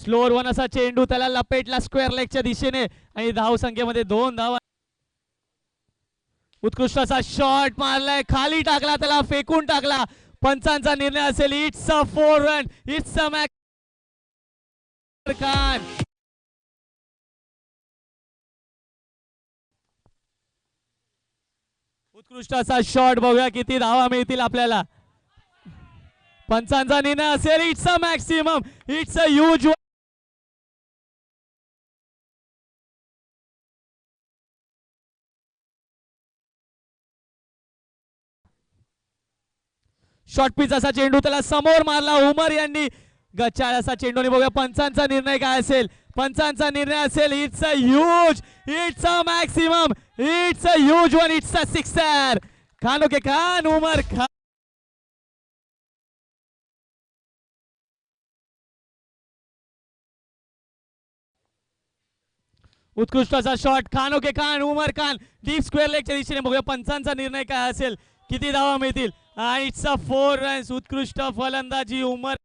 Slower one असा चेंडू त्याला लपेटला स्क्वेअर लेगच्या दिशेने आणि धाव संख्येमध्ये 2 धावा. उत्कृष्ट असा शॉट मारलाय, खाली टाकला, त्याला फेकून टाकला. पंचांचा निर्णय असेल. It's a 4 run. It's a match. Khan उत्कृष्ट असा शॉट. बघूया किती धावा मिळतील आपल्याला. पंचांचा निर्णय असेल. It's a maximum. It's a huge. Short pitch असा चेंडू त्याला समोर मारला उमर यांनी. गच्चाळ असा चेंडूने. बघूया पंचांचा निर्णय काय असेल. पंचांचा निर्णय असेल. It's a huge. It's a maximum. It's a huge one. It's a sixer. खानो के खान उमर खान. उत्कृष्ट असा शॉट. खानो के खान उमर खान डीप स्क्वेअर लेगच्या दिशेने. बघूया पंचांचा निर्णय काय असेल. किती धावा मिळतील. It's a 4 runs. उत्कृष्ट फलंदाजी उमर.